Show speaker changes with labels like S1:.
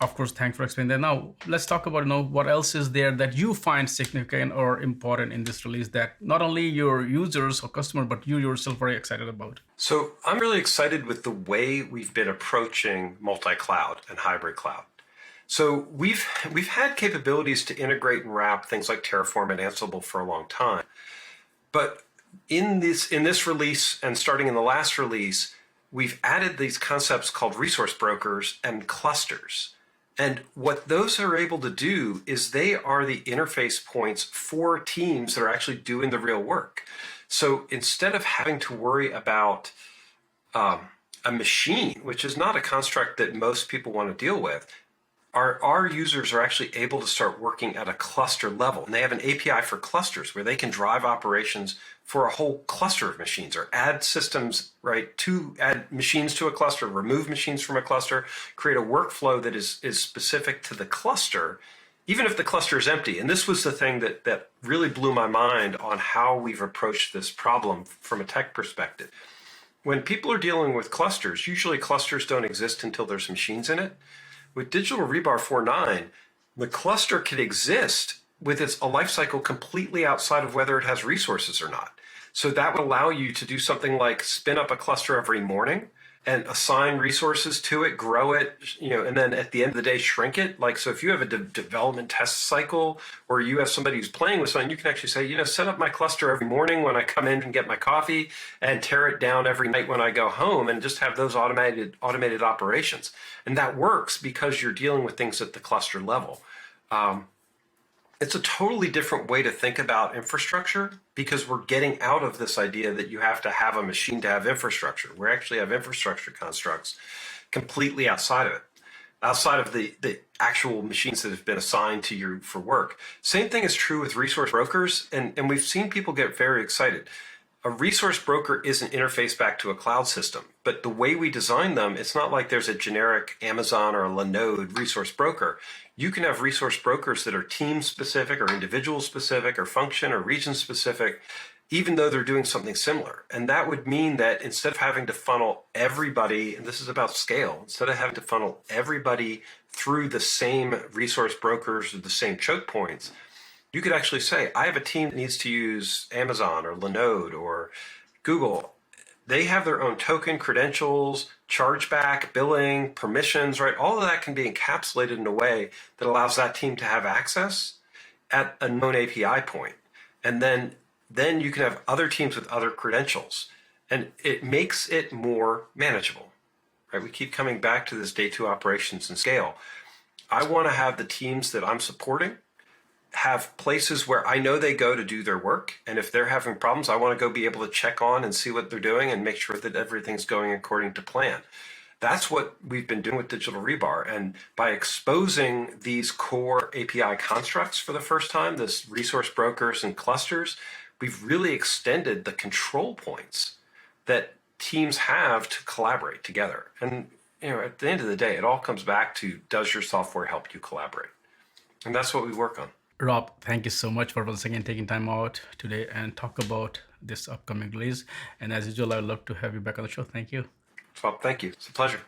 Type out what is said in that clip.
S1: Of course, thanks for explaining that. Now, let's talk about what else is there that you find significant or important in this release that not only your users or customer, but you yourself are very excited about.
S2: So I'm really excited with the way we've been approaching multi-cloud and hybrid cloud. So we've had capabilities to integrate and wrap things like Terraform and Ansible for a long time, but in this release and starting in the last release, we've added these concepts called resource brokers and clusters. And what those are able to do is they are the interface points for teams that are actually doing the real work. So instead of having to worry about a machine, which is not a construct that most people want to deal with, our users are actually able to start working at a cluster level. And they have an API for clusters where they can drive operations for a whole cluster of machines or add systems, right, to add machines to a cluster, remove machines from a cluster, create a workflow that is specific to the cluster, even if the cluster is empty. And this was the thing that really blew my mind on how we've approached this problem from a tech perspective. When people are dealing with clusters, usually clusters don't exist until there's machines in it. With Digital Rebar 4.9, the cluster can exist with a lifecycle completely outside of whether it has resources or not. So that would allow you to do something like spin up a cluster every morning and assign resources to it, grow it, and then at the end of the day, shrink it. Like, so if you have a development test cycle or you have somebody who's playing with something, you can actually say, set up my cluster every morning when I come in and get my coffee and tear it down every night when I go home and just have those automated operations. And that works because you're dealing with things at the cluster level. It's a totally different way to think about infrastructure because we're getting out of this idea that you have to have a machine to have infrastructure. We actually have infrastructure constructs completely outside of it, outside of the actual machines that have been assigned to you for work. Same thing is true with resource brokers, and we've seen people get very excited. A resource broker is an interface back to a cloud system, but the way we design them, it's not like there's a generic Amazon or a Linode resource broker. You can have resource brokers that are team specific or individual specific or function or region specific, even though they're doing something similar. And that would mean that instead of having to funnel everybody, and this is about scale, instead of having to funnel everybody through the same resource brokers or the same choke points, you could actually say, I have a team that needs to use Amazon or Linode or Google. They have their own token, credentials, chargeback, billing, permissions, right? All of that can be encapsulated in a way that allows that team to have access at a known API point. And then you can have other teams with other credentials. And it makes it more manageable, right? We keep coming back to this day two operations and scale. I want to have the teams that I'm supporting have places where I know they go to do their work. And if they're having problems, I want to go be able to check on and see what they're doing and make sure that everything's going according to plan. That's what we've been doing with Digital Rebar. And by exposing these core API constructs for the first time, this resource brokers and clusters, we've really extended the control points that teams have to collaborate together. And at the end of the day, it all comes back to, does your software help you collaborate? And that's what we work on.
S1: Rob, thank you so much for once again taking time out today and talk about this upcoming release. And as usual, I'd love to have you back on the show. Thank you.
S2: Well, thank you. It's a pleasure.